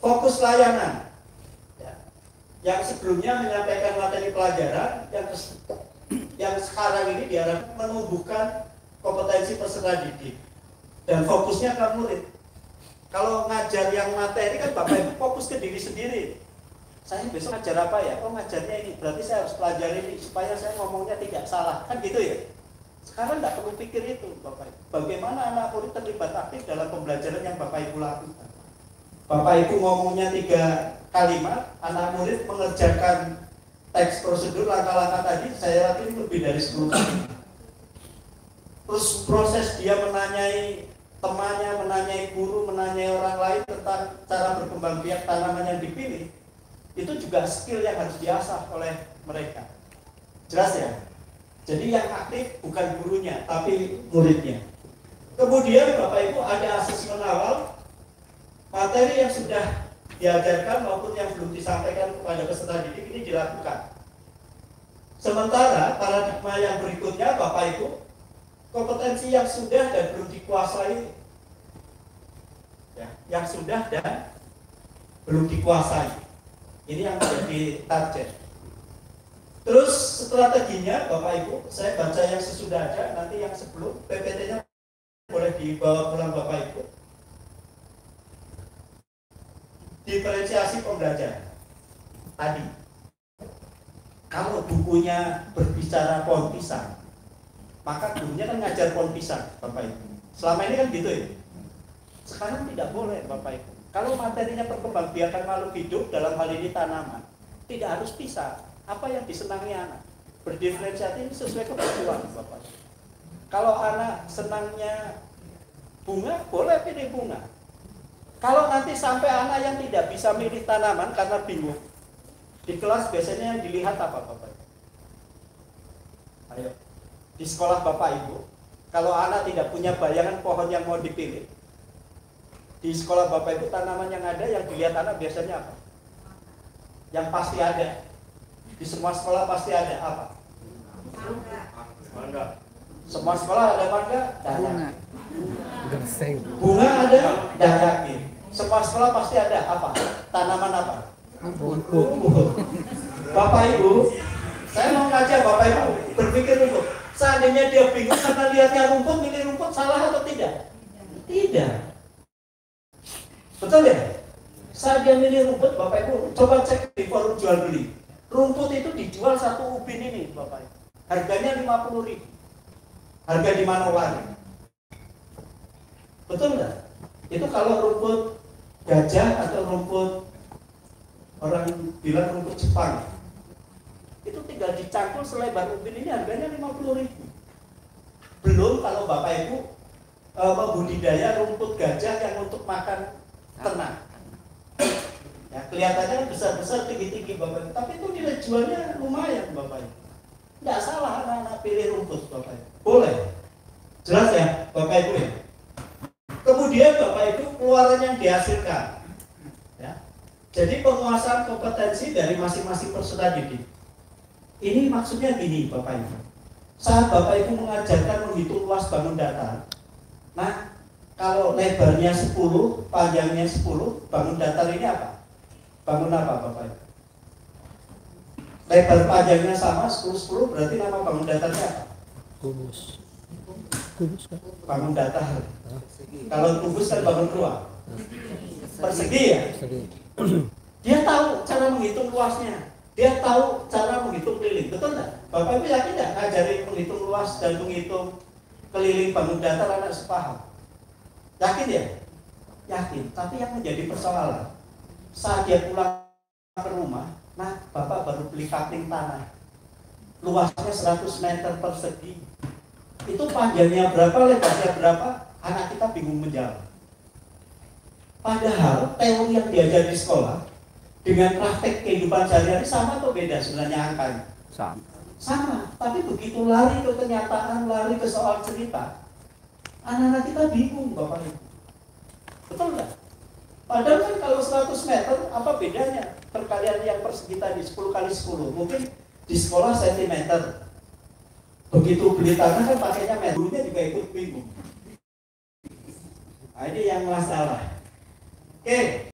fokus layanan. Ya. Yang sebelumnya menyampaikan materi pelajaran, yang sekarang ini diharapkan menumbuhkan kompetensi peserta didik dan fokusnya ke murid. Kalau ngajar yang materi kan Bapak Ibu fokus ke diri sendiri. Saya besok ngajar apa ya? Oh ngajarnya ini, berarti saya harus pelajari ini supaya saya ngomongnya tidak salah, kan gitu ya? Sekarang nggak perlu pikir itu Bapak Ibu. Bagaimana anak murid terlibat aktif dalam pembelajaran yang Bapak Ibu lakukan. Bapak Ibu ngomongnya 3 kalimat, anak murid mengerjakan teks prosedur langkah-langkah tadi, saya yakin lebih dari 10 kali. Terus proses dia menanyai temannya, menanyai guru, menanyai orang lain tentang cara berkembang biak tanaman yang dipilih, itu juga skill yang harus diasah oleh mereka. Jelas ya? Jadi yang aktif bukan gurunya, tapi muridnya. Kemudian Bapak Ibu ada asesmen awal, materi yang sudah diajarkan maupun yang belum disampaikan kepada peserta didik ini dilakukan. Sementara paradigma yang berikutnya Bapak Ibu, kompetensi yang sudah dan belum dikuasai, ya, yang sudah dan belum dikuasai, ini yang menjadi target. Terus strateginya Bapak Ibu, saya baca yang sesudah ada, nanti yang sebelum PPT-nya boleh dibawa pulang Bapak Ibu. Diferensiasi pembelajaran tadi, kalau bukunya berbicara pohon pisang, maka gurunya kan ngajar pohon pisang Bapak Ibu. Selama ini kan gitu ya. Sekarang tidak boleh Bapak Ibu. Kalau materinya perkembangbiakan makhluk hidup, dalam hal ini tanaman, tidak harus pisang. Apa yang disenangi anak, berdiferensiasi sesuai kebutuhan Bapak. Kalau anak senangnya bunga, boleh pilih bunga. Kalau nanti sampai anak yang tidak bisa milih tanaman karena bingung, di kelas biasanya yang dilihat apa Bapak? Ayo, di sekolah Bapak Ibu, kalau anak tidak punya bayangan pohon yang mau dipilih, di sekolah Bapak Ibu tanaman yang ada yang dilihat anak biasanya apa? Yang pasti ada. Di semua sekolah pasti ada apa? Mangga. Semua sekolah ada mangga? Bunga. Bunga ada? Yakin. Semua sekolah pasti ada apa? Tanaman apa? Rumput. Bapak Ibu, saya mau ngajak Bapak Ibu berpikir rumput. Seandainya dia bingung karena lihatnya rumput, milih rumput, salah atau tidak? Tidak. Betul ya? Saat dia milih rumput, Bapak Ibu coba cek di forum jual beli. Rumput itu dijual 1 ubin ini Bapak Ibu. Harganya 50.000. Harga di Manowari. Betul nggak? Itu kalau rumput gajah atau rumput, orang bilang rumput Jepang, itu tinggal dicangkul selebar ubin ini harganya 50.000. Belum kalau Bapak Ibu membudidaya rumput gajah yang untuk makan ternak. Ya, kelihatannya besar-besar, tinggi-tinggi Bapak Ibu, tapi itu nilai jualnya lumayan Bapak Ibu. Nggak salah anak-anak pilih rumput Bapak Ibu. Boleh. Jelas ya Bapak Ibu ya. Kemudian Bapak Ibu keluaran yang dihasilkan. Ya. Jadi penguasaan kompetensi dari masing-masing peserta didik. Ini maksudnya gini Bapak Ibu. Saat Bapak Ibu mengajarkan menghitung luas bangun datar. Nah, kalau lebarnya 10, panjangnya 10, bangun datar ini apa? Bangun apa Bapak Ibu? Lebar panjangnya sama 10-10, berarti nama bangun datarnya apa? Kubus kan? Bangun datar. Kalau kubus kan bangun ruang. Persegi ya? Dia tahu cara menghitung luasnya. Dia tahu cara menghitung keliling. Betul nggak? Bapak Ibu yakin nggak ngajarin menghitung luas dan menghitung keliling bangun datar anak sepaham? Yakin ya? Yakin. Tapi yang menjadi persoalan, saat dia pulang ke rumah, nah Bapak baru beli kapling tanah, luasnya 100 meter persegi, itu panjangnya berapa, lebarnya berapa, anak kita bingung menjawab. Padahal teori yang diajar di sekolah dengan praktek kehidupan sehari-hari sama atau beda sebenarnya angkanya? Sama. Tapi begitu lari ke kenyataan, lari ke soal cerita, anak-anak kita bingung Bapak Ibu. Betul nggak? Padahal kan kalau 100 meter, apa bedanya? Perkalian yang persegi tadi 10 kali 10. Mungkin di sekolah sentimeter. Begitu beli tanah kan pakainya meternya juga ikut bingung. Nah, ini yang masalah. Oke.